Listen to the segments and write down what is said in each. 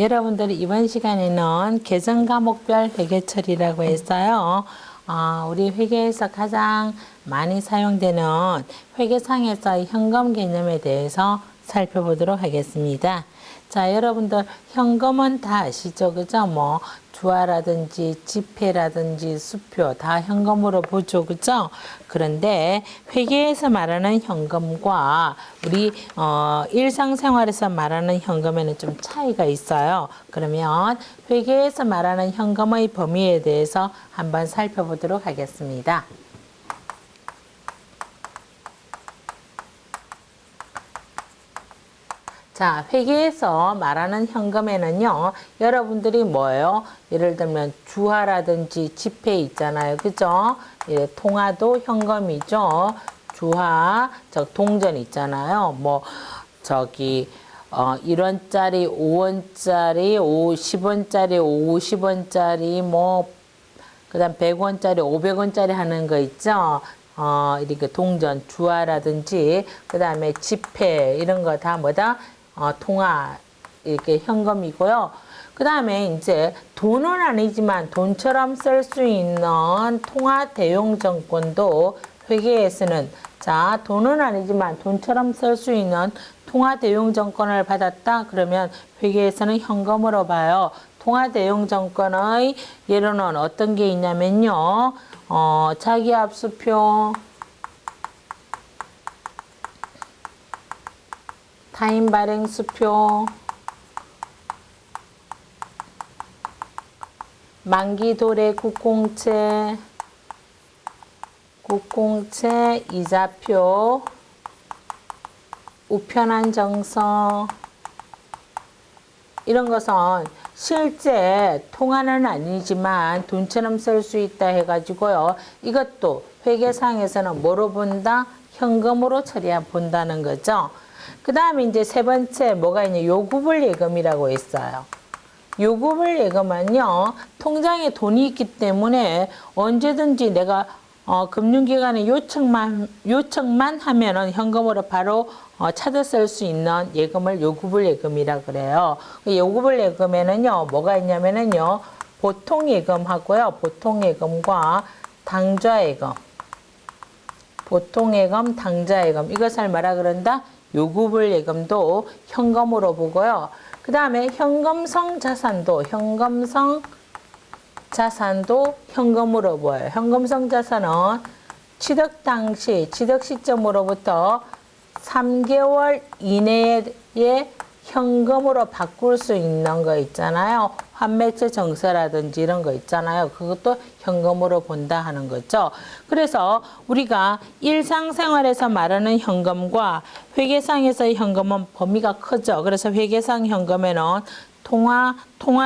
여러분들이 이번 시간에는 계정 과목별 회계처리라고 했어요. 우리 회계에서 가장 많이 사용되는 회계상에서 현금 개념에 대해서 살펴보도록 하겠습니다. 자, 여러분들 현금은 다 아시죠? 그죠? 뭐 주화라든지 지폐라든지 수표 다 현금으로 보죠. 그죠? 그런데 회계에서 말하는 현금과 우리 일상생활에서 말하는 현금에는 좀 차이가 있어요. 그러면 회계에서 말하는 현금의 범위에 대해서 한번 살펴보도록 하겠습니다. 자, 회계에서 말하는 현금에는요, 여러분들이 뭐예요? 예를 들면 주화라든지 지폐 있잖아요. 그죠? 예, 통화도 현금이죠. 주화, 동전 있잖아요. 뭐, 1원짜리, 5원짜리, 10원짜리, 50원짜리, 뭐, 그 다음 100원짜리, 500원짜리 하는 거 있죠? 이렇게 동전, 주화라든지, 그 다음에 지폐, 이런 거 다 뭐다? 통화, 이렇게 현금이고요. 그 다음에 이제 돈은 아니지만 돈처럼 쓸 수 있는 통화 대용 정권도 회계에서는 자, 돈은 아니지만 돈처럼 쓸 수 있는 통화 대용 정권을 받았다. 그러면 회계에서는 현금으로 봐요. 통화 대용 정권의 예로는 어떤 게 있냐면요. 자기압수표, 타임 발행 수표, 만기 도래 국공채, 이자표, 우편한 정서, 이런 것은 실제 통화는 아니지만 돈처럼 쓸 수 있다 해가지고요. 이것도 회계상에서는 뭐로 본다? 현금으로 본다는 거죠. 그 다음에 이제 세 번째 뭐가 있냐? 요구불 예금이라고 했어요. 요구불 예금은요, 통장에 돈이 있기 때문에 언제든지 내가 금융기관에 요청만 하면은 현금으로 바로 찾아 쓸 수 있는 예금을 요구불 예금이라 그래요. 요구불 예금에는요, 뭐가 있냐면은요, 보통 예금하고요, 보통 예금과 당좌 예금, 보통 예금, 당좌 예금, 이것을 뭐라 그런다? 요구불 예금도 현금으로 보고요. 그 다음에 현금성 자산도 현금으로 보여요. 현금성 자산은 취득 당시, 취득 시점으로부터 3개월 이내에 현금으로 바꿀 수 있는 거 있잖아요. 환매처 정서라든지 이런 거 있잖아요. 그것도 현금으로 본다 하는 거죠. 그래서 우리가 일상생활에서 말하는 현금과 회계상에서의 현금은 범위가 크죠. 그래서 회계상 현금에는 통화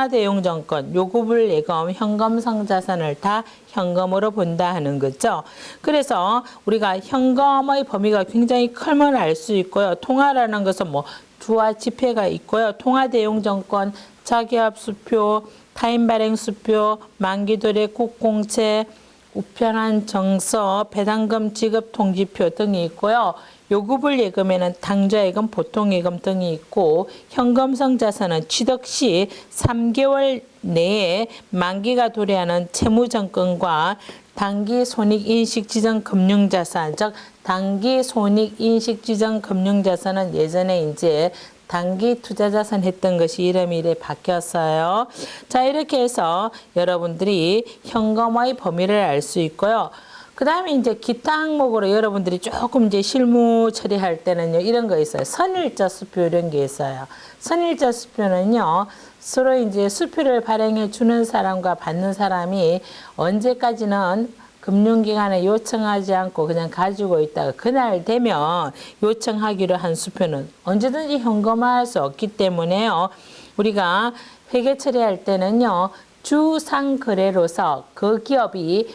대용 정권, 요구불 예금, 현금성 자산을 다 현금으로 본다 하는 거죠. 그래서 우리가 현금의 범위가 굉장히 크면 알 수 있고요. 통화라는 것은 뭐 주화 지폐가 있고요. 통화 대용 정권, 자기압 수표, 타임 발행 수표, 만기 도래 국공채, 우편한 정서, 배당금 지급 통지표 등이 있고요. 요구불 예금에는 당좌 예금, 보통 예금 등이 있고, 현금성 자산은 취득 시 3개월 내에 만기가 도래하는 채무증권과 단기 손익인식지정 금융자산, 즉 단기 손익인식지정 금융자산은 예전에 이제 단기 투자자산 했던 것이 이름이 이래 바뀌었어요. 자, 이렇게 해서 여러분들이 현금의 범위를 알 수 있고요. 그 다음에 이제 기타 항목으로 여러분들이 조금 이제 실무 처리할 때는요, 이런 거 있어요. 선일자 수표 이런 게 있어요. 선일자 수표는요, 서로 이제 수표를 발행해 주는 사람과 받는 사람이 언제까지는 금융기관에 요청하지 않고 그냥 가지고 있다가 그날 되면 요청하기로 한 수표는 언제든지 현금화할 수 없기 때문에요. 우리가 회계 처리할 때는요, 주상거래로서 그 기업이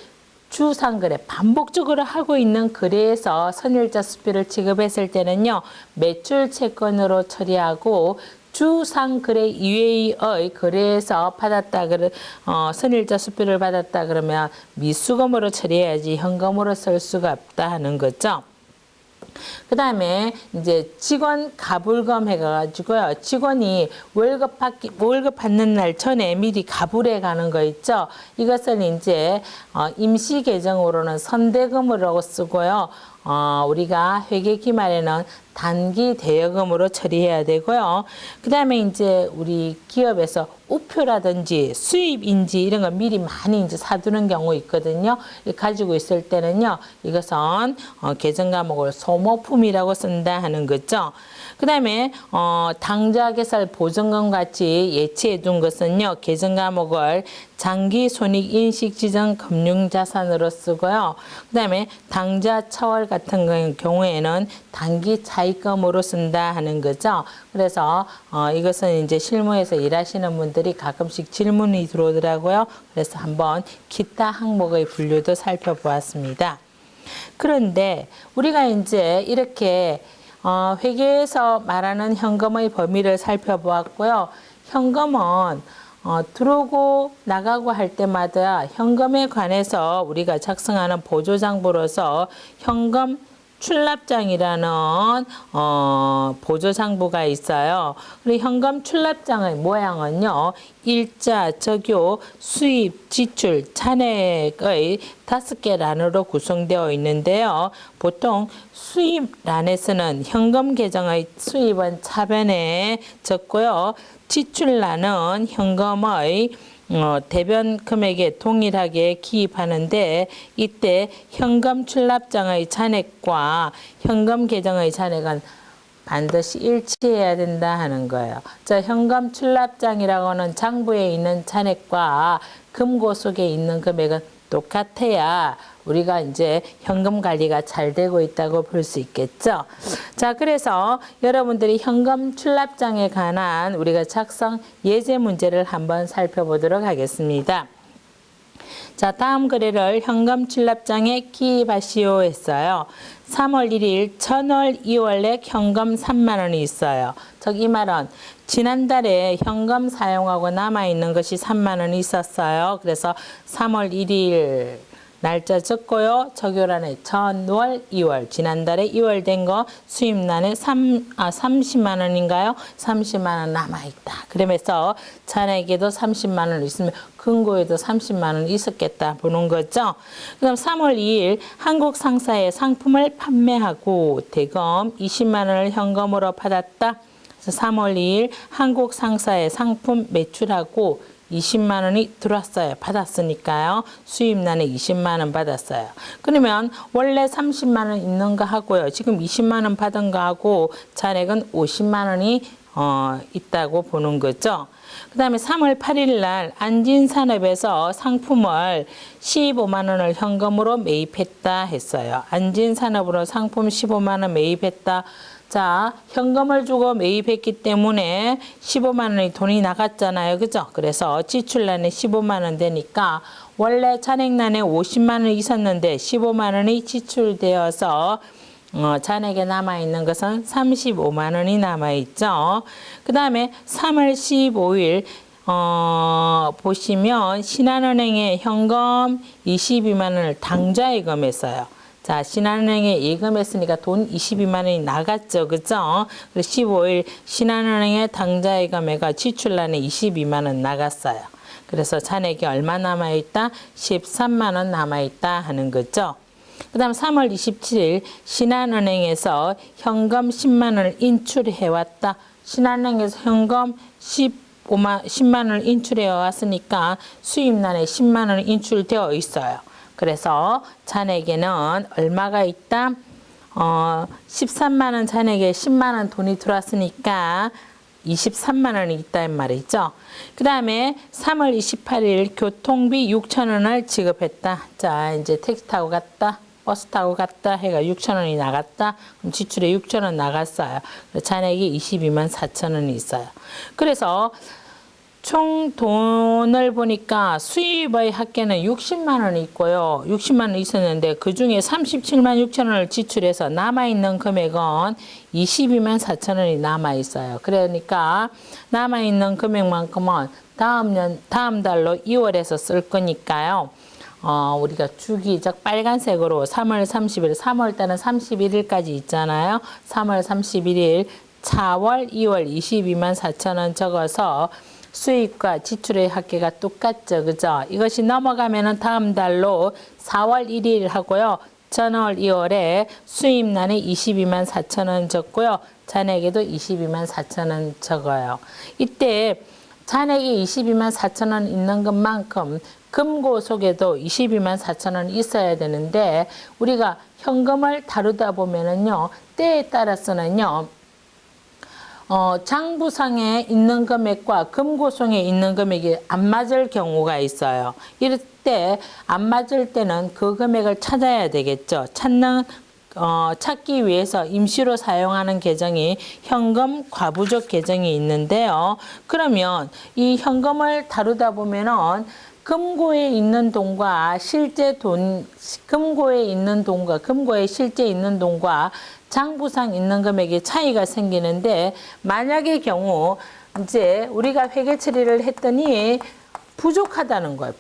주상거래, 반복적으로 하고 있는 거래에서 선일자 수표를 지급했을 때는요, 매출 채권으로 처리하고 주상거래 이외의 거래에서 받았다, 선일자 수표를 받았다 그러면 미수금으로 처리해야지 현금으로 쓸 수가 없다 하는 거죠. 그 다음에 이제 직원 가불금 해가지고요. 직원이 월급 받는 날 전에 미리 가불해 가는 거 있죠. 이것을 이제 임시 계정으로는 선대금으로 쓰고요. 우리가 회계 기말에는 단기 대여금으로 처리해야 되고요. 그 다음에 이제 우리 기업에서 우표라든지 수입인지 이런 거 미리 많이 이제 사두는 경우 있거든요. 가지고 있을 때는요, 이것은 계정 과목을 소모품이라고 쓴다 하는 거죠. 그 다음에 당좌 개설 보증금 같이 예치해 둔 것은요, 계정 과목을 장기 손익 인식 지정 금융 자산으로 쓰고요. 그 다음에 당좌 처월 같은 경우에는 단기 차입금으로 쓴다 하는 거죠. 그래서 이것은 이제 실무에서 일하시는 분들이 가끔씩 질문이 들어오더라고요. 그래서 한번 기타 항목의 분류도 살펴보았습니다. 그런데 우리가 이제 이렇게 회계에서 말하는 현금의 범위를 살펴보았고요. 현금은 들어오고 나가고 할 때마다 현금에 관해서 우리가 작성하는 보조장부로서 현금 출납장이라는 보조장부가 있어요. 그리고 현금 출납장의 모양은요, 일자, 적요, 수입, 지출, 잔액의 5개 란으로 구성되어 있는데요. 보통 수입란에서는 현금 계정의 수입은 차변에 적고요. 지출란은 현금의 대변 금액에 동일하게 기입하는데, 이때 현금 출납장의 잔액과 현금 계정의 잔액은 반드시 일치해야 된다 하는 거예요. 자, 현금 출납장이라고 하는 장부에 있는 잔액과 금고 속에 있는 금액은 똑같아야 우리가 이제 현금 관리가 잘 되고 있다고 볼 수 있겠죠. 자, 그래서 여러분들이 현금 출납장에 관한 우리가 작성 예제 문제를 한번 살펴보도록 하겠습니다. 자, 다음 거래를 현금 출납장에 기입하시오 했어요. 3월 1일, 1000월 2월에 현금 3만 원이 있어요. 즉, 이 말은 지난달에 현금 사용하고 남아있는 것이 3만 원이 있었어요. 그래서 3월 1일 날짜 적고요. 적요란에 1000월 2월, 지난달에 2월 된 거 수입란에 30만 원인가요? 30만 원 남아있다. 그러면서 잔액에도 30만 원 있으면 금고에도 30만 원 있었겠다 보는 거죠. 그럼 3월 2일 한국 상사에 상품을 판매하고 대금 20만 원을 현금으로 받았다. 그래서 3월 2일 한국 상사에 상품 매출하고 20만 원이 들어왔어요. 받았으니까요. 수입란에 20만 원 받았어요. 그러면 원래 30만 원 있는 거 하고요. 지금 20만 원 받은 거 하고 잔액은 50만 원이 있다고 보는 거죠. 그 다음에 3월 8일 날 안진산업에서 상품을 15만 원을 현금으로 매입했다 했어요. 안진산업으로 상품 15만 원 매입했다. 자, 현금을 주고 매입했기 때문에 15만 원이 돈이 나갔잖아요. 그죠? 그래서 지출란에 15만 원 되니까 원래 잔액란에 50만 원이 있었는데 15만 원이 지출되어서 잔액에 남아있는 것은 35만 원이 남아있죠. 그 다음에 3월 15일 보시면 신한은행에 현금 22만 원을 당좌예금했어요. 자, 신한은행에 예금했으니까 돈 22만 원이 나갔죠. 그죠? 그래서 15일 신한은행에 당좌예금해가 지출란에 22만 원 나갔어요. 그래서 잔액이 얼마 남아있다? 13만 원 남아있다 하는 거죠. 그 다음 3월 27일 신한은행에서 현금 10만 원을 인출해왔다. 신한은행에서 현금 10만 원을 인출해 왔으니까 수입란에 10만 원이 인출되어 있어요. 그래서 잔액에는 얼마가 있다? 13만 원 잔액에 10만 원 돈이 들어왔으니까 23만 원이 있다는 말이죠. 그 다음에 3월 28일 교통비 6천 원을 지급했다. 자, 이제 택시 타고 갔다. 버스 타고 갔다 해가 6천 원이 나갔다. 그럼 지출에 6천 원 나갔어요. 잔액이 22만 4천 원이 있어요. 그래서 총 돈을 보니까 수입의 합계는 60만 원이 있고요. 60만 원 있었는데 그중에 37만 6천 원을 지출해서 남아있는 금액은 22만 4천 원이 남아있어요. 그러니까 남아있는 금액만큼은 다음 달로 2월에서 쓸 거니까요. 우리가 주기적 빨간색으로 3월 30일, 3월 달은 31일까지 있잖아요. 3월 31일, 4월, 2월 22만 4천 원 적어서 수입과 지출의 합계가 똑같죠. 그죠? 이것이 넘어가면은 다음 달로 4월 1일 하고요. 전월 2월에 수입란에 22만 4천 원 적고요. 잔액에도 22만 4천 원 적어요. 이때 잔액이 22만 4천 원 있는 것만큼 금고 속에도 22만 4천 원 있어야 되는데 우리가 현금을 다루다 보면은요. 때에 따라서는요. 장부상에 있는 금액과 금고송에 있는 금액이 안 맞을 경우가 있어요. 이럴 때 안 맞을 때는 그 금액을 찾아야 되겠죠. 찾기 위해서 임시로 사용하는 계정이 현금 과부족 계정이 있는데요. 그러면 이 현금을 다루다 보면은 금고에 있는 돈과 실제 돈, 금고에 실제 있는 돈과 장부상 있는 금액에 차이가 생기는데 만약의 경우 이제 우리가 회계 처리를 했더니 부족하다는 거예요.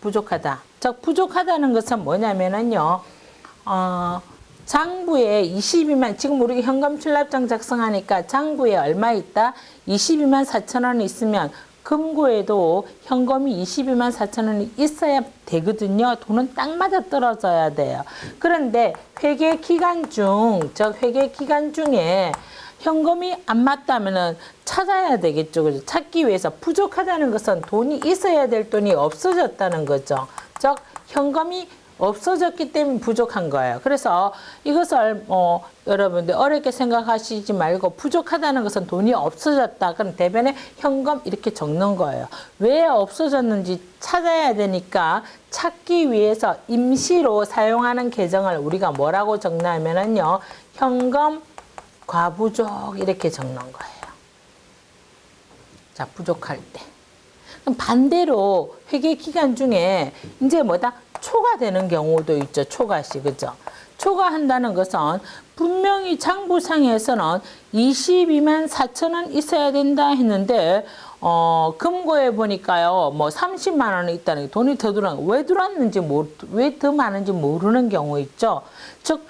부족하다. 즉 부족하다는 것은 뭐냐면은요. 장부에 22만 지금 우리가 현금 출납장 작성하니까 장부에 얼마 있다? 22만 4천 원 있으면 금고에도 현금이 22만 4천 원이 있어야 되거든요. 돈은 딱 맞아 떨어져야 돼요. 그런데 회계 기간 중에 현금이 안 맞다면은 찾아야 되겠죠. 그죠? 찾기 위해서 부족하다는 것은 돈이 있어야 될 돈이 없어졌다는 거죠. 즉 현금이 없어졌기 때문에 부족한 거예요. 그래서 이것을 여러분들 어렵게 생각하시지 말고 부족하다는 것은 돈이 없어졌다. 그럼 대변에 현금 이렇게 적는 거예요. 왜 없어졌는지 찾아야 되니까 찾기 위해서 임시로 사용하는 계정을 우리가 뭐라고 적냐면은요. 현금 과부족 이렇게 적는 거예요. 자, 부족할 때. 그럼 반대로 회계 기간 중에 이제 뭐다? 초과되는 경우도 있죠. 초과시, 그죠? 초과한다는 것은 분명히 장부상에서는 22만 4천 원 있어야 된다 했는데 금고에 보니까요. 뭐 30만 원이 있다는 게 돈이 더 들어간 왜 들어왔는지 왜 더 많은지 모르는 경우 있죠. 즉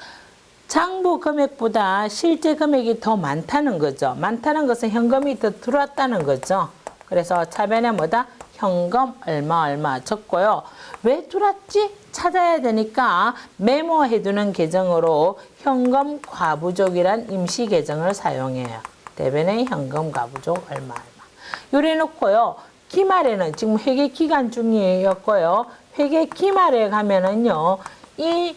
장부 금액보다 실제 금액이 더 많다는 거죠. 많다는 것은 현금이 더 들어왔다는 거죠. 그래서 차변에 뭐다? 현금 얼마 적고요. 왜 들어왔지? 찾아야 되니까 메모해두는 계정으로 현금 과부족이란 임시 계정을 사용해요. 대변에 현금 과부족 얼마. 요래 놓고요. 기말에는 지금 회계 기간 중이었고요. 회계 기말에 가면은요. 이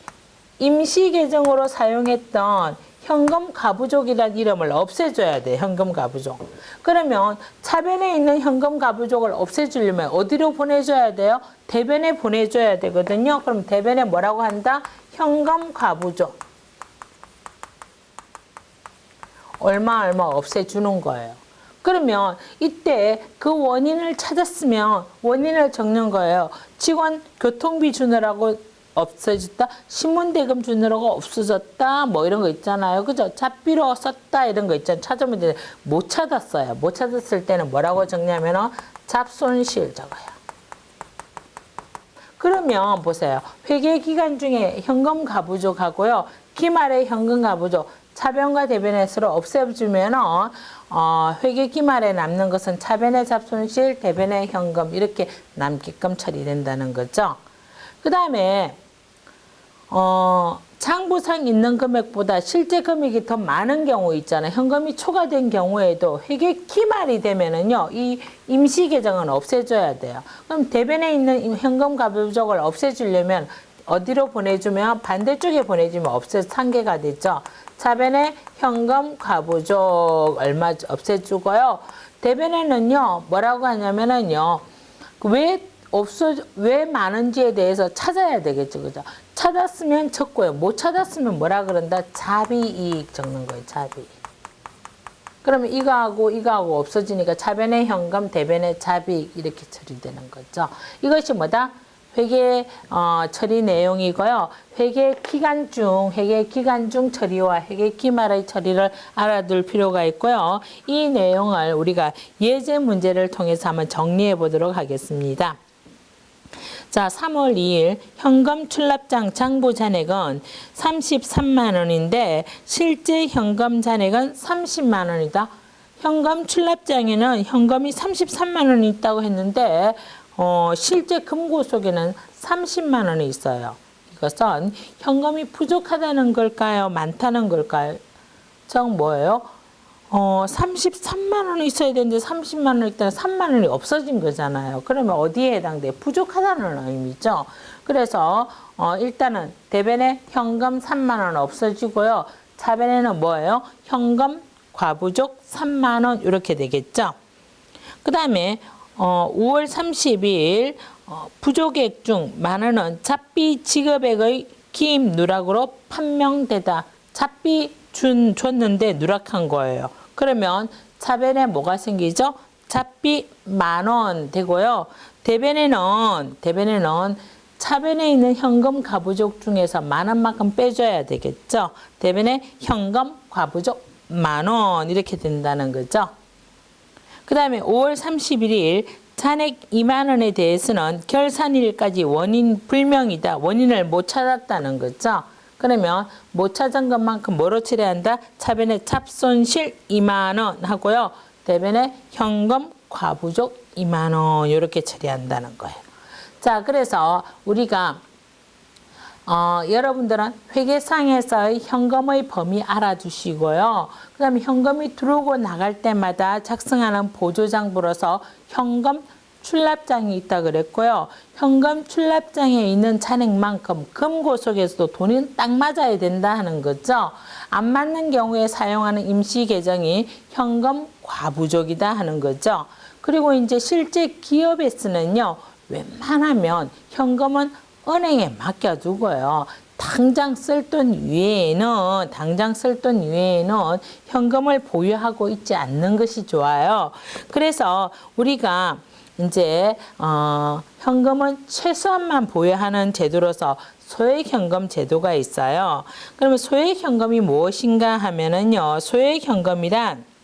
임시 계정으로 사용했던 현금 가부족이라는 이름을 없애줘야 돼. 현금 가부족. 그러면 차변에 있는 현금 가부족을 없애주려면 어디로 보내줘야 돼요? 대변에 보내줘야 되거든요. 그럼 대변에 뭐라고 한다? 현금 가부족. 얼마 없애주는 거예요. 그러면 이때 그 원인을 찾았으면 원인을 적는 거예요. 직원 교통비 주느라고 없어졌다. 신문대금 주느라고 없어졌다. 뭐 이런 거 있잖아요. 그죠? 잡비로 썼다. 이런 거 있잖아요. 찾으면 이제 못 찾았어요. 못 찾았을 때는 뭐라고 적냐면 잡손실 적어요. 그러면 보세요. 회계 기간 중에 현금 가부족하고요. 기말에 현금 가부족. 차변과 대변의 수를 없애주면 회계 기말에 남는 것은 차변의 잡손실, 대변의 현금 이렇게 남게끔 처리된다는 거죠. 그 다음에 장부상 있는 금액보다 실제 금액이 더 많은 경우 있잖아요. 현금이 초과된 경우에도 회계 기말이 되면은요, 이 임시 계정은 없애줘야 돼요. 그럼 대변에 있는 현금 가부족을 없애주려면 어디로 보내주면 반대쪽에 보내주면 상계가 되죠. 차변에 현금 가부족 얼마 없애주고요. 대변에는요, 뭐라고 하냐면은요, 왜 많은지에 대해서 찾아야 되겠죠. 그죠? 찾았으면 적고요. 못 찾았으면 뭐라 그런다? 자비이익 적는 거예요. 자비이익. 그러면 이거하고 없어지니까 차변의 현금, 대변의 자비이익 이렇게 처리되는 거죠. 이것이 뭐다? 회계 처리 내용이고요. 회계 기간 중 처리와 회계 기말의 처리를 알아둘 필요가 있고요. 이 내용을 우리가 예제 문제를 통해서 한번 정리해 보도록 하겠습니다. 자, 3월 2일 현금 출납장 장부 잔액은 33만 원인데 실제 현금 잔액은 30만 원이다. 현금 출납장에는 현금이 33만 원이 있다고 했는데 실제 금고 속에는 30만 원이 있어요. 이것은 현금이 부족하다는 걸까요? 많다는 걸까요? 정 뭐예요? 33만 원이 있어야 되는데 30만 원 있다가 3만 원이 없어진 거잖아요. 그러면 어디에 해당돼? 부족하다는 의미죠. 그래서 일단은 대변에 현금 3만 원 없어지고요. 차변에는 뭐예요? 현금 과부족 3만 원 이렇게 되겠죠. 그 다음에 5월 30일 부족액 중 만 원은 잡비 지급액의 기입 누락으로 판명되다. 잡비 줬는데 누락한 거예요. 그러면 차변에 뭐가 생기죠? 잡비 만 원 되고요. 대변에는 차변에 있는 현금 과부족 중에서 만 원만큼 빼줘야 되겠죠. 대변에 현금 과부족 만 원 이렇게 된다는 거죠. 그 다음에 5월 31일 잔액 2만 원에 대해서는 결산일까지 원인 불명이다. 원인을 못 찾았다는 거죠. 그러면 못 찾은 것만큼 뭐로 처리한다? 차변에 찹손실 2만 원 하고요. 대변에 현금 과부족 2만 원 이렇게 처리한다는 거예요. 자, 그래서 우리가 여러분들은 회계상에서의 현금의 범위 알아두시고요. 그 다음에 현금이 들어오고 나갈 때마다 작성하는 보조장부로서 현금 출납장이 있다 그랬고요. 현금 출납장에 있는 잔액만큼 금고 속에서도 돈이 딱 맞아야 된다 하는 거죠. 안 맞는 경우에 사용하는 임시 계정이 현금 과부족이다 하는 거죠. 그리고 이제 실제 기업에서는요. 웬만하면 현금은 은행에 맡겨두고요. 당장 쓸 돈 외에는 현금을 보유하고 있지 않는 것이 좋아요. 그래서 우리가 이제 현금은 최소한만 보유하는 제도로서 소액현금 제도가 있어요. 그러면 소액현금이 무엇인가 하면은요. 소액현금이란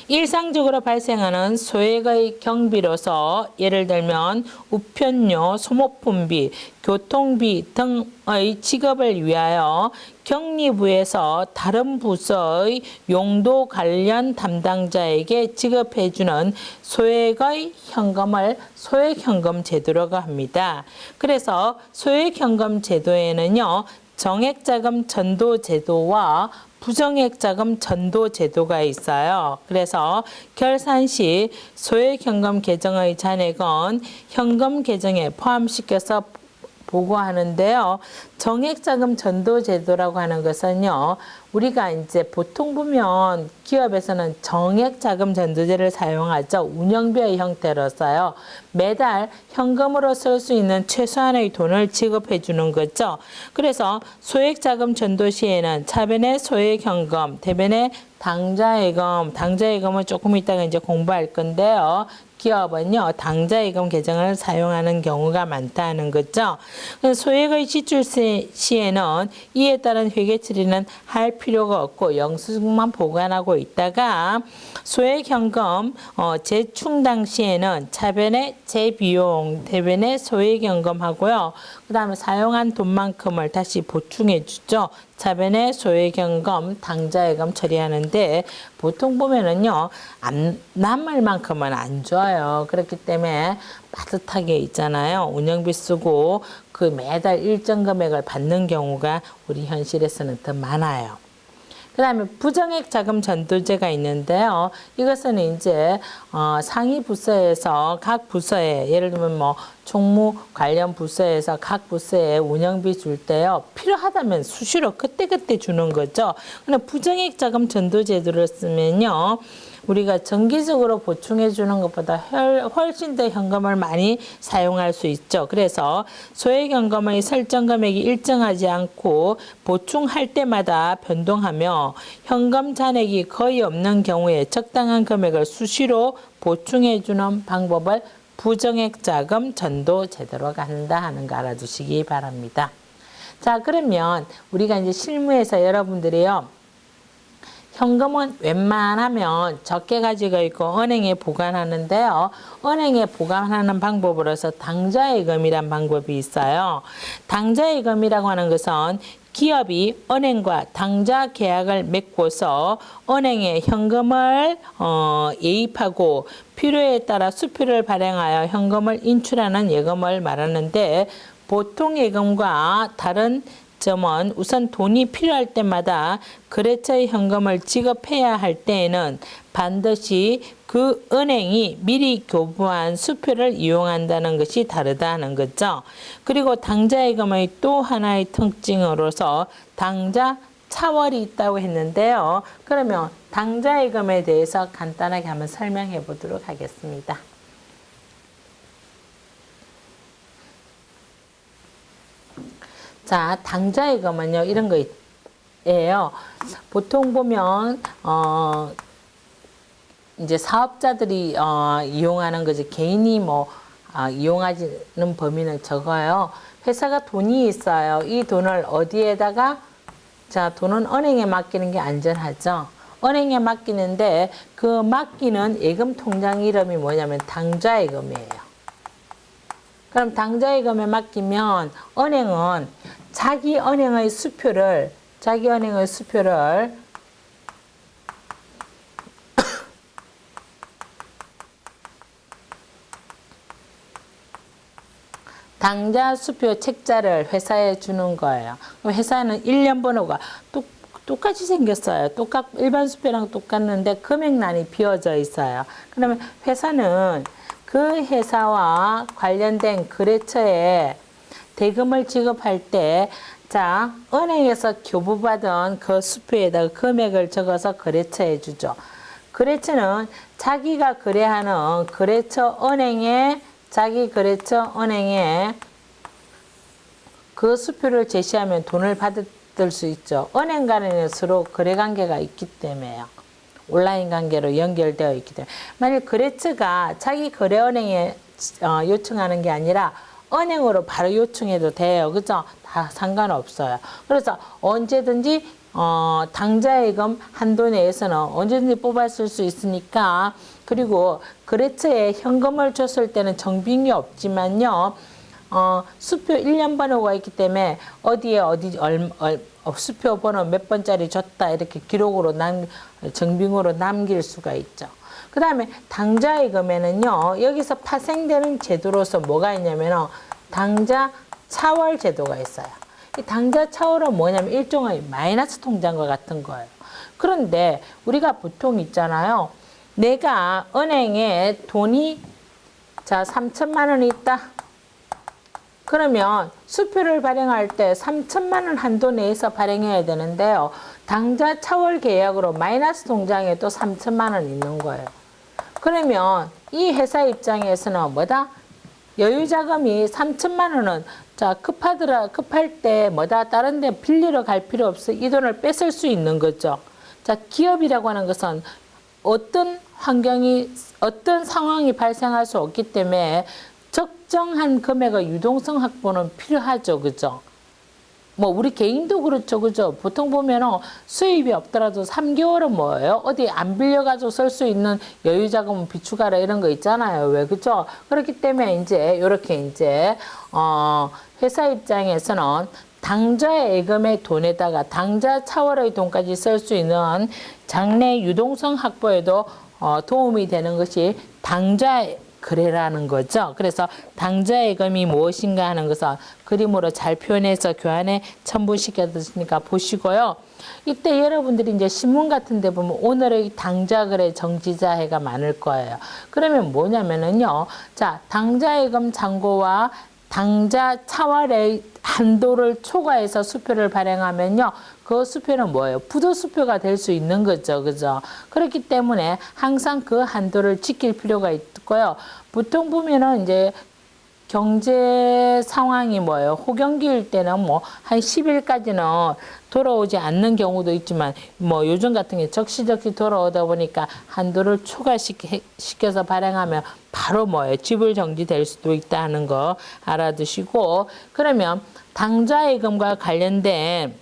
일상적으로 발생하는 소액의 경비로서 예를 들면 우편료, 소모품비, 교통비 등의 지급을 위하여 격리부에서 다른 부서의 용도 관련 담당자에게 지급해주는 소액의 현금을 소액현금 제도라고 합니다. 그래서 소액현금 제도에는요. 정액자금 전도 제도와 부정액자금 전도 제도가 있어요. 그래서 결산 시 소액현금 계정의 잔액은 현금 계정에 포함시켜서 보고하는데요. 정액자금 전도 제도라고 하는 것은요. 우리가 이제 보통 보면 기업에서는 정액자금 전도제를 사용하죠. 운영비의 형태로서요. 매달 현금으로 쓸 수 있는 최소한의 돈을 지급해 주는 거죠. 그래서 소액자금 전도 시에는 차변의 소액현금, 대변의 당좌예금은 조금 이따가 이제 공부할 건데요. 기업은요, 당좌예금 계정을 사용하는 경우가 많다는 거죠. 소액의 지출 시에는 이에 따른 회계 처리는 할 필요가 없고 영수증만 보관하고 있다가 소액현금 재충당 시에는 차변의 재비용, 대변의 소액현금하고요. 그 다음에 사용한 돈만큼을 다시 보충해 주죠. 차변의 소액현금, 당좌예금 처리하는데 보통 보면은요, 남을 만큼은 안 줘요. 그렇기 때문에 빠듯하게 있잖아요. 운영비 쓰고 그 매달 일정 금액을 받는 경우가 우리 현실에서는 더 많아요. 그 다음에 부정액 자금 전도제가 있는데요. 이것은 이제 상위 부서에서 각 부서에 예를 들면 뭐 총무 관련 부서에서 각 부서에 운영비 줄 때요. 필요하다면 수시로 그때그때 주는 거죠. 근데 부정액 자금 전도제도를 쓰면요. 우리가 정기적으로 보충해 주는 것보다 훨씬 더 현금을 많이 사용할 수 있죠. 그래서 소액현금의 설정 금액이 일정하지 않고 보충할 때마다 변동하며 현금 잔액이 거의 없는 경우에 적당한 금액을 수시로 보충해 주는 방법을 부정액 자금 전도 제도로 한다 하는 거 알아두시기 바랍니다. 자, 그러면 우리가 이제 실무에서 여러분들이요. 현금은 웬만하면 적게 가지고 있고 은행에 보관하는데요. 은행에 보관하는 방법으로서 당좌예금이란 방법이 있어요. 당좌예금이라고 하는 것은 기업이 은행과 당좌 계약을 맺고서 은행에 현금을 예입하고 필요에 따라 수표를 발행하여 현금을 인출하는 예금을 말하는데, 보통 예금과 다른 점은 우선 돈이 필요할 때마다 거래처에 현금을 지급해야 할 때에는 반드시 그 은행이 미리 교부한 수표를 이용한다는 것이 다르다는 거죠. 그리고 당좌예금의 또 하나의 특징으로서 당좌 차월이 있다고 했는데요. 그러면 당좌예금에 대해서 간단하게 한번 설명해 보도록 하겠습니다. 자, 당좌예금은요, 이런 거예요. 보통 보면, 이제 사업자들이, 이용하는 거지, 개인이 이용하는 범위는 적어요. 회사가 돈이 있어요. 이 돈을 어디에다가, 자, 돈은 은행에 맡기는 게 안전하죠. 은행에 맡기는데, 그 맡기는 예금 통장 이름이 뭐냐면 당좌예금이에요. 그럼 당좌예금에 맡기면 은행은 자기 은행의 수표를 당좌 수표 책자를 회사에 주는 거예요. 그럼 회사는 1년 번호가 똑같이 생겼어요. 일반 수표랑 똑같는데 금액란이 비어져 있어요. 그러면 회사는 그 회사와 관련된 거래처에 대금을 지급할 때, 자, 은행에서 교부받은 그 수표에다가 금액을 적어서 거래처에 주죠. 거래처는 자기가 거래하는 자기 거래처 은행에 그 수표를 제시하면 돈을 받을 수 있죠. 은행 간에는 서로 거래 관계가 있기 때문에요. 온라인 관계로 연결되어 있기 때문에. 만약 거래처가 자기 거래은행에 요청하는 게 아니라 은행으로 바로 요청해도 돼요. 그죠? 다 상관없어요. 그래서 언제든지 당좌예금 한도 내에서는 언제든지 뽑았을 수 있으니까. 그리고 거래처에 현금을 줬을 때는 정빙이 없지만요. 수표 1년 번호가 있기 때문에 수표 번호 몇 번짜리 줬다 이렇게 기록으로 정빙으로 남길 수가 있죠. 그 다음에 당좌예금에는요, 여기서 파생되는 제도로서 뭐가 있냐면 당좌 차월 제도가 있어요. 이 당좌 차월은 뭐냐면 일종의 마이너스 통장과 같은 거예요. 그런데 우리가 보통 있잖아요. 내가 은행에 돈이 3천만 원이 있다. 그러면 수표를 발행할 때 3천만 원 한도 내에서 발행해야 되는데요. 당좌 차월 계약으로 마이너스 통장에 또 3천만 원 있는 거예요. 그러면 이 회사 입장에서는 여유 자금이 3천만 원은 급할 때 다른 데 빌리러 갈 필요 없어. 이 돈을 뺏을 수 있는 거죠. 자, 기업이라고 하는 것은 어떤 상황이 발생할 수 없기 때문에 적정한 금액의 유동성 확보는 필요하죠. 그죠? 우리 개인도 그렇죠. 그죠? 보통 보면 수입이 없더라도 3개월은 뭐예요? 어디 안 빌려가지고 쓸 수 있는 여유자금 비축하라 이런 거 있잖아요. 왜? 그죠? 그렇기 때문에 이렇게 회사 입장에서는 당좌예금의 돈에다가 당좌 차월의 돈까지 쓸 수 있는 장래 유동성 확보에도 도움이 되는 것이 당좌 거래라는 거죠. 그래서 당좌예금이 무엇인가 하는 것은 그림으로 잘 표현해서 교환에 첨부시켰으니까 보시고요. 이때 여러분들이 이제 신문 같은 데 보면 오늘의 당좌거래 정지자해가 많을 거예요. 그러면 뭐냐면은요. 자, 당좌예금 잔고와 당좌 차월의 한도를 초과해서 수표를 발행하면요. 그 수표는 뭐예요? 부도 수표가 될 수 있는 거죠. 그죠? 그렇기 때문에 항상 그 한도를 지킬 필요가 있고요. 보통 보면은 이제 경제 상황이 호경기일 때는 한 10일까지는 돌아오지 않는 경우도 있지만 요즘 같은 게 적시적시 돌아오다 보니까 한도를 초과시켜서 발행하면 바로 지불 정지될 수도 있다는 거 알아두시고, 그러면 당좌예금과 관련된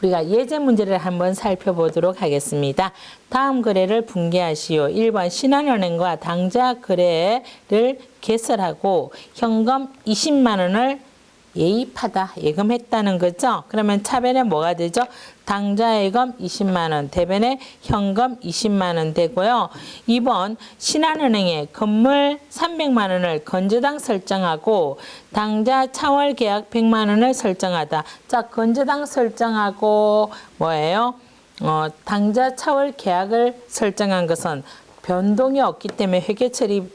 우리가 예제 문제를 한번 살펴보도록 하겠습니다. 다음 거래를 분개하시오. 1번 신한은행과 당좌 거래를 개설하고 현금 20만 원을 예입하다, 예금했다는 거죠. 그러면 차변에 뭐가 되죠? 당좌 예금 20만 원, 대변에 현금 20만 원 되고요. 2번 신한은행에 건물 300만 원을 건저당 설정하고 당좌 차월 계약 100만 원을 설정하다. 자, 건저당 설정하고 뭐예요? 당좌 차월 계약을 설정한 것은 변동이 없기 때문에 회계 처리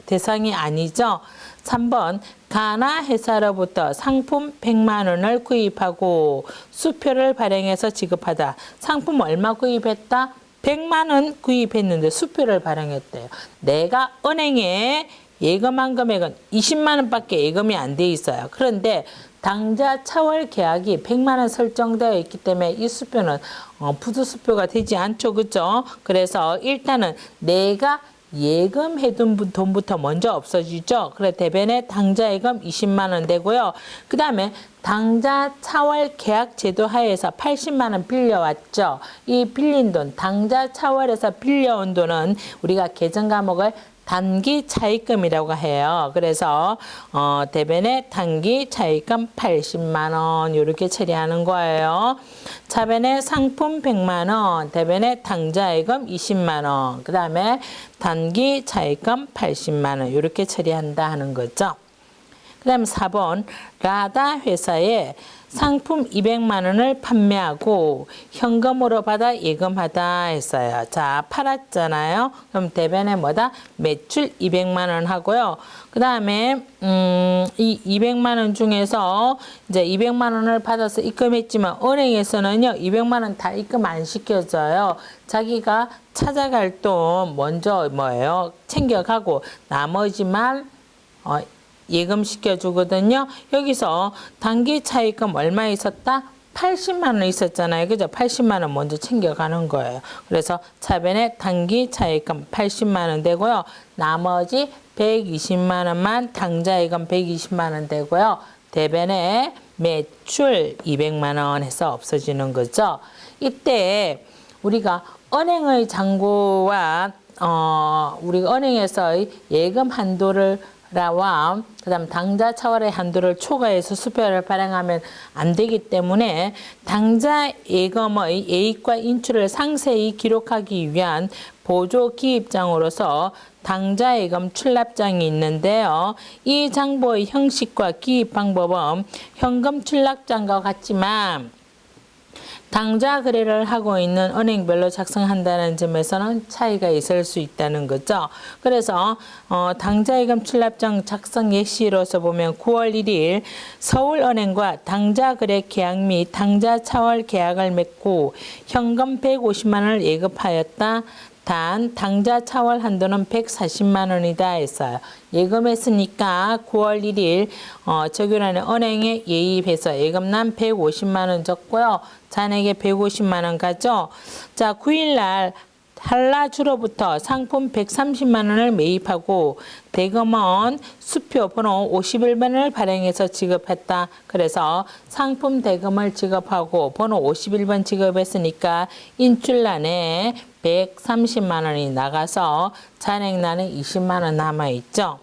대상이 아니죠. 3번 가나 회사로부터 상품 100만 원을 구입하고 수표를 발행해서 지급하다. 상품 얼마 구입했다? 100만 원 구입했는데 수표를 발행했대요. 내가 은행에 예금한 금액은 20만 원밖에 예금이 안 돼 있어요. 그런데 당좌 차월 계약이 100만 원 설정되어 있기 때문에 이 수표는 부수수표가 되지 않죠. 그죠? 그래서 일단은 내가 예금해둔 돈부터 먼저 없어지죠. 그래 대변에 당좌 예금 20만 원 되고요. 그 다음에 당좌 차월 계약 제도 하에서 80만 원 빌려왔죠. 이 빌린 돈, 당좌 차월에서 빌려온 돈은 우리가 계정 과목을 단기 차입금이라고 해요. 그래서 대변에 단기 차입금 80만 원 이렇게 처리하는 거예요. 차변에 상품 100만 원, 대변에 당좌 예금 20만 원, 그 다음에 단기 차입금 80만 원 이렇게 처리한다 하는 거죠. 그 다음 4번 라다 회사에 상품 200만 원을 판매하고 현금으로 받아 예금하다 했어요. 자, 팔았잖아요. 그럼 대변에 뭐다? 매출 200만 원 하고요. 그 다음에 이 200만 원 중에서 이제 200만 원을 받아서 입금했지만 은행에서는요 200만 원 다 입금 안 시켜줘요. 자기가 찾아갈 돈 먼저 뭐예요? 챙겨가고 나머지만 예금시켜 주거든요. 여기서 단기 차입금 얼마 있었다? 80만 원 있었잖아요. 그죠? 80만 원 먼저 챙겨가는 거예요. 그래서 차변에 단기 차입금 80만 원 되고요. 나머지 120만 원만 당좌 예금 120만 원 되고요. 대변에 매출 200만 원 해서 없어지는 거죠. 이때 우리가 은행의 잔고와 우리가 은행에서의 예금 한도를 라와 그다음 당좌 차월의 한도를 초과해서 수표를 발행하면 안 되기 때문에 당좌 예금의 예익과 인출을 상세히 기록하기 위한 보조 기입장으로서 당좌 예금 출납장이 있는데요. 이 장보의 형식과 기입 방법은 현금 출납장과 같지만 당좌 거래를 하고 있는 은행별로 작성한다는 점에서는 차이가 있을 수 있다는 거죠. 그래서 당좌 예금 출납장 작성 예시로서 보면 9월 1일 서울은행과 당좌 거래 계약 및 당좌 차월 계약을 맺고 현금 150만 원을 예급하였다. 단 당좌 차월 한도는 140만 원이다 했어요. 예금했으니까 9월 1일 적용하는 은행에 예입해서 예금난 150만 원 줬고요. 잔액에 150만 원 가죠. 자, 9일 날 한라주로부터 상품 130만 원을 매입하고 대금은 수표 번호 51번을 발행해서 지급했다. 그래서 상품 대금을 지급하고 번호 51번 지급했으니까 인출란에 130만 원이 나가서 잔액란에 20만 원 남아있죠.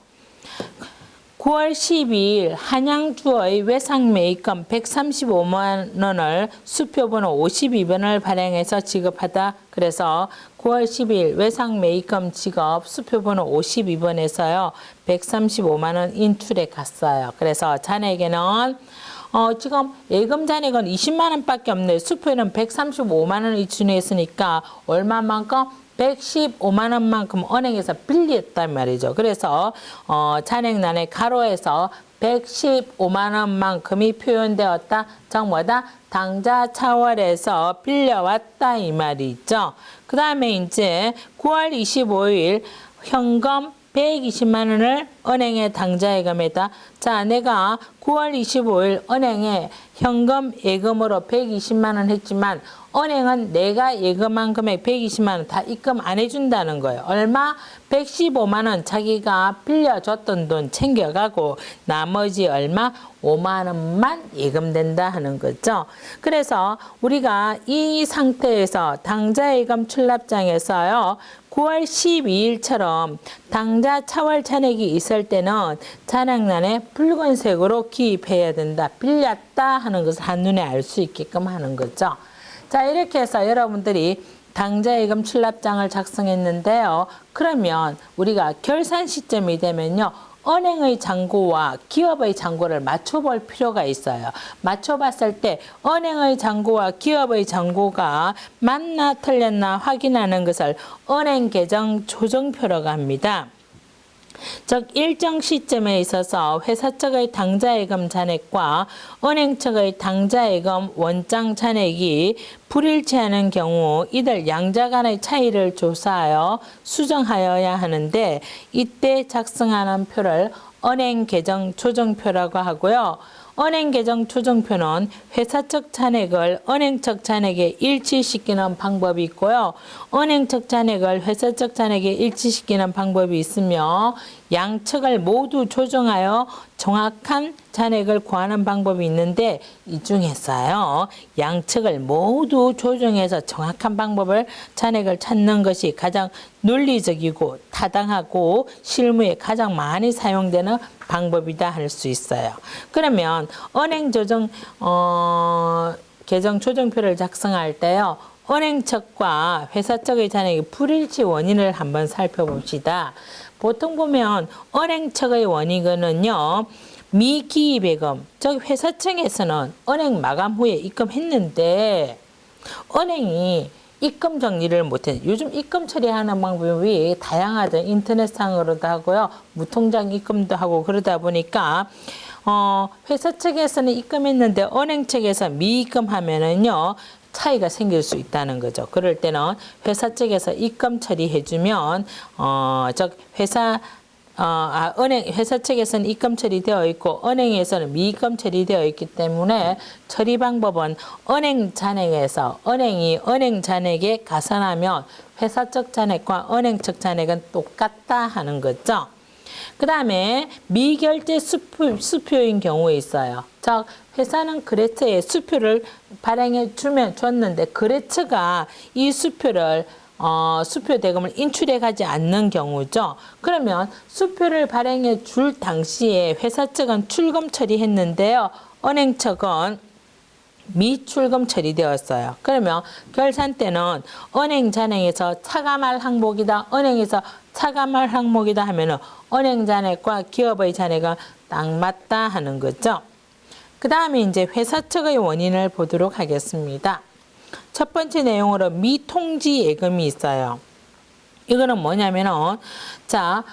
9월 12일 한양주의 외상 매입금 135만 원을 수표번호 52번을 발행해서 지급하다. 그래서 9월 10일 외상 매입금 지급 수표번호 52번에서요. 135만 원 인출에 갔어요. 그래서 잔액에는 지금 예금 잔액은 20만 원밖에 없네요. 수표는 135만 원이 준했으니까 얼마만큼? 115만 원만큼 은행에서 빌렸단 말이죠. 그래서 잔액란의 가로에서 115만 원만큼이 표현되었다. 정뭐다? 당좌 차월에서 빌려왔다 이 말이죠. 그 다음에 이제 9월 25일 현금 120만 원을 은행에 당좌예금에다 자 내가 9월 25일 은행에 현금 예금으로 120만 원 했지만 은행은 내가 예금한 금액 120만 원 다 입금 안 해준다는 거예요. 얼마? 115만 원 자기가 빌려줬던 돈 챙겨가고 나머지 얼마? 5만 원만 예금된다 하는 거죠. 그래서 우리가 이 상태에서 당좌예금 출납장에서요. 9월 12일처럼 당좌 차월 잔액이 있을 때는 잔액란에 붉은색으로 기입해야 된다. 빌렸다 하는 것을 한눈에 알 수 있게끔 하는 거죠. 자, 이렇게 해서 여러분들이 당좌예금 출납장을 작성했는데요. 그러면 우리가 결산 시점이 되면요. 은행의 잔고와 기업의 잔고를 맞춰볼 필요가 있어요. 맞춰봤을 때 은행의 잔고와 기업의 잔고가 맞나 틀렸나 확인하는 것을 은행 계정 조정표라고 합니다. 즉 일정 시점에 있어서 회사 측의 당좌예금 잔액과 은행 측의 당좌예금 원장 잔액이 불일치하는 경우 이들 양자 간의 차이를 조사하여 수정하여야 하는데 이때 작성하는 표를 은행 계정 조정표라고 하고요. 은행 계정 조정표는 회사 측 잔액을 은행 측 잔액에 일치시키는 방법이 있고요. 은행 측 잔액을 회사 측 잔액에 일치시키는 방법이 있으며 양측을 모두 조정하여 정확한 잔액을 구하는 방법이 있는데 이 중에서요. 양측을 모두 조정해서 정확한 방법을 잔액을 찾는 것이 가장 논리적이고 타당하고 실무에 가장 많이 사용되는 방법이다 할 수 있어요. 그러면 은행 조정 계정 조정표를 작성할 때요. 은행 측과 회사 측의 잔액의 불일치 원인을 한번 살펴봅시다. 보통 보면 은행 측의 원인은요. 미기입예금, 즉 회사 측에서는 은행 마감 후에 입금했는데 은행이 입금 정리를 못해. 요즘 입금 처리하는 방법이 다양하죠. 인터넷상으로도 하고요. 무통장 입금도 하고 그러다 보니까 회사 측에서는 입금했는데 은행 측에서 미입금하면은요. 차이가 생길 수 있다는 거죠. 그럴 때는 회사 측에서 입금 처리해주면 즉 회사 측에서는 입금 처리되어 있고 은행에서는 미입금 처리되어 있기 때문에 처리 방법은 은행 잔액에서 은행이 은행 잔액에 가산하면 회사 측 잔액과 은행 측 잔액은 똑같다 하는 거죠. 그 다음에 미결제 수표인 경우에 있어요. 즉 회사는 거래처에 수표를 발행해 줬는데 거래처가 이 수표를 수표 대금을 인출해 가지 않는 경우죠. 그러면 수표를 발행해 줄 당시에 회사 측은 출금 처리했는데요. 은행 측은 미출금 처리되었어요. 그러면 결산 때는 은행 잔액에서 차감할 항목이다. 은행에서 차감할 항목이다 하면은 은행 잔액과 기업의 잔액은 딱 맞다 하는 거죠. 그 다음에 이제 회사 측의 원인을 보도록 하겠습니다. 첫 번째 내용으로 미통지 예금이 있어요. 이거는 뭐냐면은 자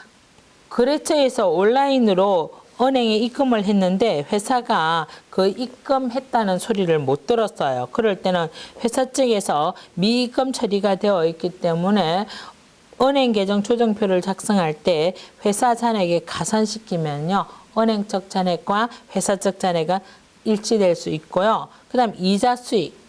거래처에서 온라인으로 은행에 입금을 했는데 회사가 그 입금했다는 소리를 못 들었어요. 그럴 때는 회사 측에서 미입금 처리가 되어 있기 때문에 은행 계정 조정표를 작성할 때 회사 잔액에 가산시키면요. 은행 측 잔액과 회사 측 잔액은 일치될 수 있고요. 그 다음 이자 수익.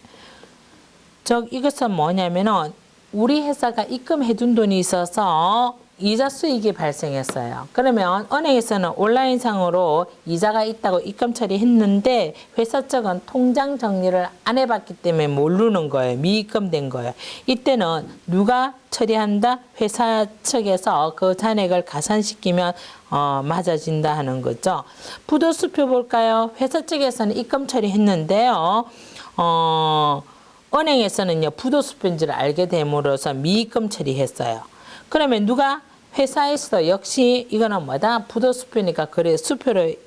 즉 이것은 뭐냐면은 우리 회사가 입금해 둔 돈이 있어서 이자 수익이 발생했어요. 그러면 은행에서는 온라인상으로 이자가 있다고 입금 처리했는데 회사 측은 통장 정리를 안 해봤기 때문에 모르는 거예요. 미입금된 거예요. 이때는 누가 처리한다? 회사 측에서 그 잔액을 가산시키면 맞아진다 하는 거죠. 부도수표 볼까요? 회사 측에서는 입금 처리했는데요. 은행에서는요 부도수표인지를 알게 됨으로써 미입금 처리했어요. 그러면 누가 회사에서 역시 이거는 뭐다? 부도수표니까 그래 수표를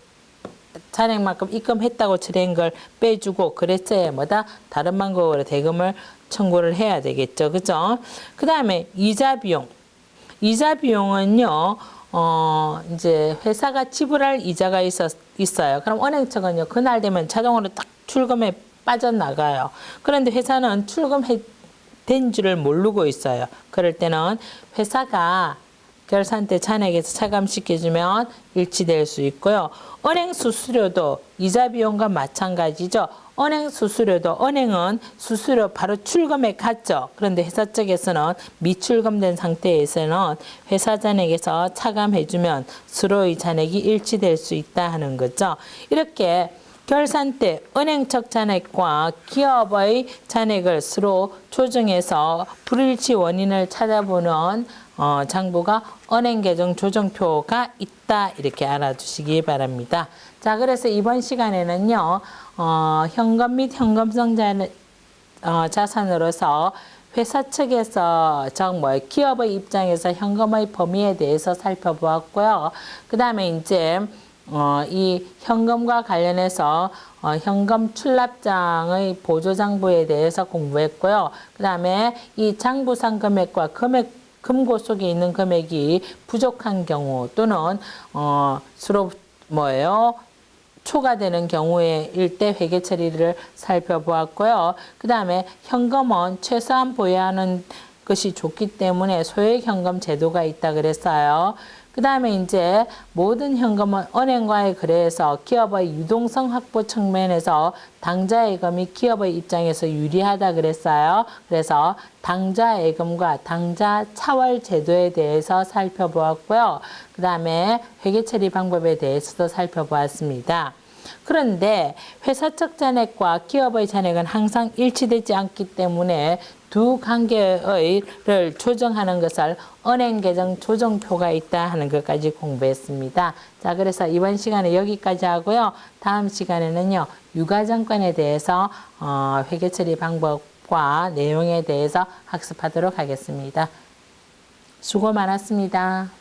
잔액만큼 입금했다고 처리한 걸 빼주고 거래처에 뭐다? 다른 방법으로 대금을 청구를 해야 되겠죠. 그죠? 그 다음에 이자 비용. 이자 비용은요. 이제 회사가 지불할 이자가 있어요. 그럼 은행 측은요. 그날 되면 자동으로 딱 출금해 빠져나가요. 그런데 회사는 출금된 줄을 모르고 있어요. 그럴 때는 회사가 결산 때 잔액에서 차감시켜주면 일치될 수 있고요. 은행 수수료도 이자 비용과 마찬가지죠. 은행 수수료도 은행은 수수료 바로 출금에 갔죠. 그런데 회사 측에서는 미출금된 상태에서는 회사 잔액에서 차감해주면 서로의 잔액이 일치될 수 있다 하는 거죠. 이렇게 결산 때 은행 측 잔액과 기업의 잔액을 서로 조정해서 불일치 원인을 찾아보는 장부가 은행계정 조정표가 있다 이렇게 알아두시기 바랍니다. 자, 그래서 이번 시간에는요. 현금 및 현금성 자산으로서 회사 측에서 기업의 입장에서 현금의 범위에 대해서 살펴보았고요. 그 다음에 이제 이 현금과 관련해서 현금 출납장의 보조장부에 대해서 공부했고요. 그 다음에 이 장부상 금액과 금고 속에 있는 금액이 부족한 경우 또는 서로 초과되는 경우에일 때 회계 처리를 살펴보았고요. 그 다음에 현금은 최소한 보유해야 하는 것이 좋기 때문에 소액 현금 제도가 있다 그랬어요. 그 다음에 이제 모든 현금은 은행과의 거래에서 기업의 유동성 확보 측면에서 당좌예금이 기업의 입장에서 유리하다 그랬어요. 그래서 당좌예금과 당좌차월 제도에 대해서 살펴보았고요. 그 다음에 회계처리 방법에 대해서도 살펴보았습니다. 그런데 회사 측 잔액과 기업의 잔액은 항상 일치되지 않기 때문에 두 관계를 조정하는 것을 은행계정 조정표가 있다 하는 것까지 공부했습니다. 자, 그래서 이번 시간에 여기까지 하고요. 다음 시간에는요. 유가증권에 대해서 회계처리 방법과 내용에 대해서 학습하도록 하겠습니다. 수고 많았습니다.